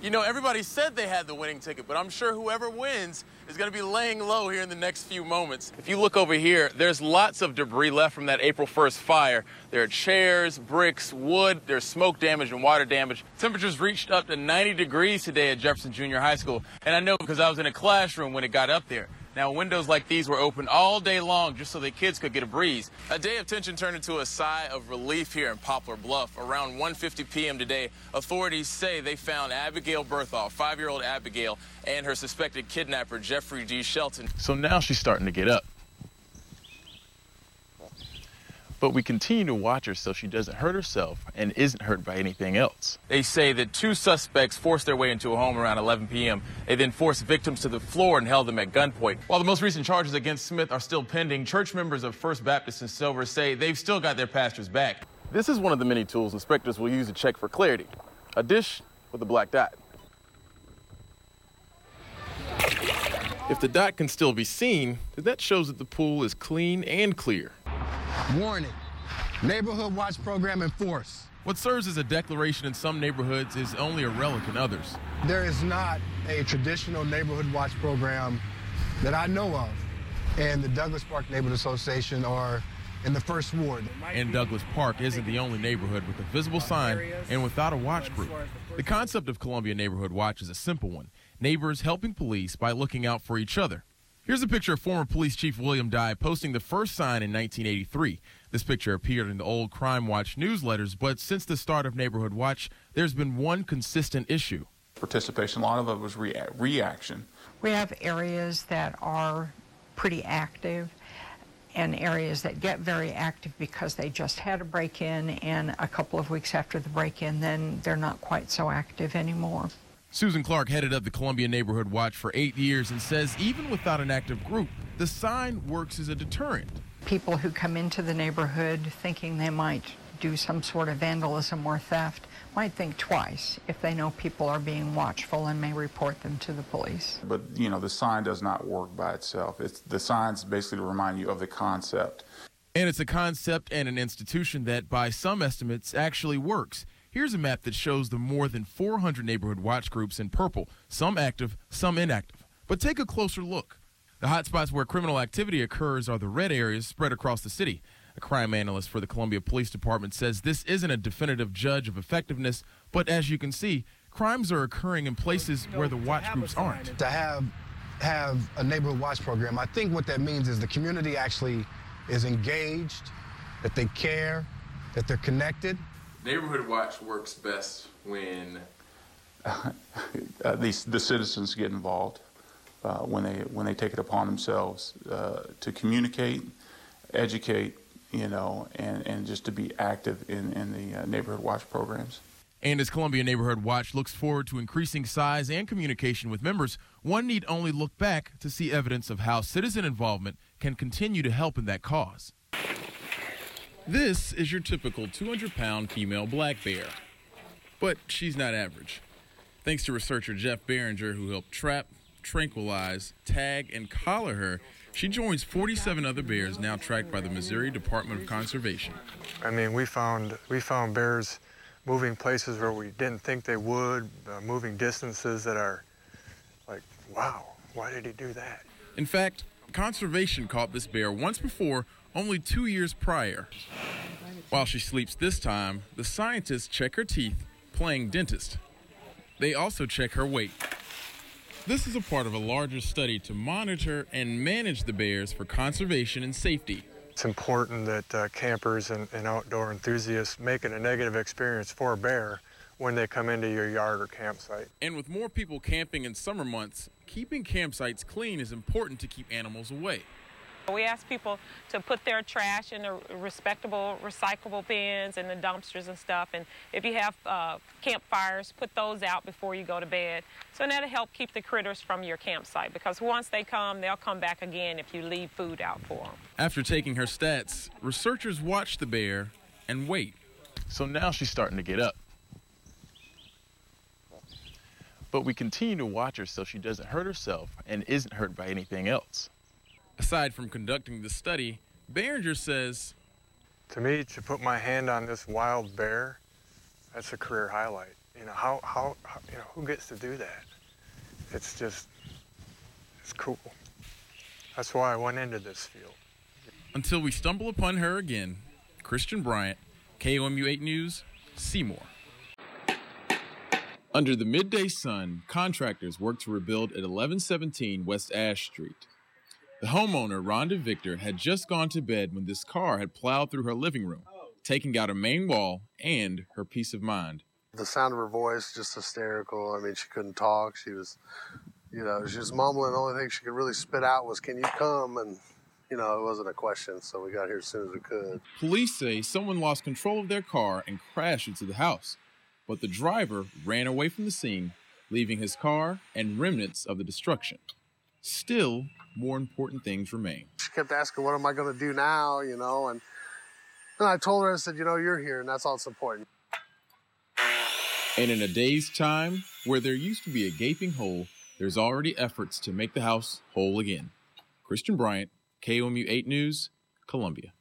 You know, everybody said they had the winning ticket, but I'm sure whoever wins is going to be laying low here in the next few moments. If you look over here, there's lots of debris left from that April 1st fire. There are chairs, bricks, wood, there's smoke damage and water damage. Temperatures reached up to 90 degrees today at Jefferson Junior High School, and I know because I was in a classroom when it got up there. Now, windows like these were open all day long just so the kids could get a breeze. A day of tension turned into a sigh of relief here in Poplar Bluff. Around 1:50 p.m. today, authorities say they found Abigail Berthoff, 5-year-old Abigail, and her suspected kidnapper, Jeffrey D. Shelton. So now she's starting to get up. But we continue to watch her so she doesn't hurt herself and isn't hurt by anything else. They say that 2 suspects forced their way into a home around 11 p.m. They then forced victims to the floor and held them at gunpoint. While the most recent charges against Smith are still pending, church members of First Baptist in Silver say they've still got their pastors back. This is one of the many tools inspectors will use to check for clarity. A dish with a black dot. If the dot can still be seen, then that shows that the pool is clean and clear. Warning, neighborhood watch program in force. What serves as a declaration in some neighborhoods is only a relic in others. There is not a traditional neighborhood watch program that I know of in the Douglas Park Neighborhood Association or in the First Ward. And Douglas Park isn't the only neighborhood with a visible sign and without a watch group. The concept of Columbia Neighborhood Watch is a simple one. Neighbors helping police by looking out for each other. Here's a picture of former Police Chief William Dye posting the first sign in 1983. This picture appeared in the old Crime Watch newsletters, but since the start of Neighborhood Watch, there's been one consistent issue. Participation, a lot of it was reaction. We have areas that are pretty active and areas that get very active because they just had a break-in, and a couple of weeks after the break-in, then they're not quite so active anymore. Susan Clark headed up the Columbia Neighborhood Watch for 8 years and says even without an active group, the sign works as a deterrent. People who come into the neighborhood thinking they might do some sort of vandalism or theft might think twice if they know people are being watchful and may report them to the police. But, you know, the sign does not work by itself. The sign's basically to remind you of the concept. And it's a concept and an institution that, by some estimates, actually works. Here's a map that shows the more than 400 neighborhood watch groups in purple, some active, some inactive. But take a closer look. The hotspots where criminal activity occurs are the red areas spread across the city. A crime analyst for the Columbia Police Department says this isn't a definitive judge of effectiveness, but as you can see, crimes are occurring in places where the watch groups aren't. To have a neighborhood watch program, I think what that means is the community actually is engaged, that they care, that they're connected. Neighborhood Watch works best when the citizens get involved, when they take it upon themselves to communicate, educate, you know, and just to be active in the neighborhood watch programs. And as Columbia Neighborhood Watch looks forward to increasing size and communication with members, one need only look back to see evidence of how citizen involvement can continue to help in that cause. This is your typical 200-pound female black bear. But she's not average. Thanks to researcher Jeff Behringer, who helped trap, tranquilize, tag, and collar her, she joins 47 other bears now tracked by the Missouri Department of Conservation. I mean, we found bears moving places where we didn't think they would, moving distances that are like, wow, why did he do that? In fact, conservation caught this bear once before, only 2 years prior. While she sleeps this time, the scientists check her teeth, playing dentist. They also check her weight. This is a part of a larger study to monitor and manage the bears for conservation and safety. It's important that campers and outdoor enthusiasts make it a negative experience for a bear when they come into your yard or campsite. And with more people camping in summer months, keeping campsites clean is important to keep animals away. We ask people to put their trash in the respectable recyclable bins and the dumpsters and stuff. And if you have campfires, put those out before you go to bed. So that'll help keep the critters from your campsite, because once they come, they'll come back again if you leave food out for them. After taking her stats, researchers watch the bear and wait. So now she's starting to get up. But we continue to watch her so she doesn't hurt herself and isn't hurt by anything else. Aside from conducting the study, Behringer says, To me, to put my hand on this wild bear, that's a career highlight. You know, how you know, who gets to do that? It's just, it's cool. That's why I went into this field. Until we stumble upon her again, Christian Bryant, KOMU 8 News, Seymour. Under the midday sun, contractors worked to rebuild at 1117 West Ash Street. The homeowner, Rhonda Victor, had just gone to bed when this car had plowed through her living room, taking out a main wall and her peace of mind. The sound of her voice, just hysterical. I mean, she couldn't talk. She was, she was mumbling. The only thing she could really spit out was, "Can you come?" And, it wasn't a question, so we got here as soon as we could. Police say someone lost control of their car and crashed into the house, but the driver ran away from the scene, leaving his car and remnants of the destruction. Still, more important things remain. She kept asking, "What am I going to do now?" And I told her, I said, "You're here, and that's all that's important." And in a day's time, where there used to be a gaping hole, there's already efforts to make the house whole again. Christian Bryant, KOMU 8 News, Columbia.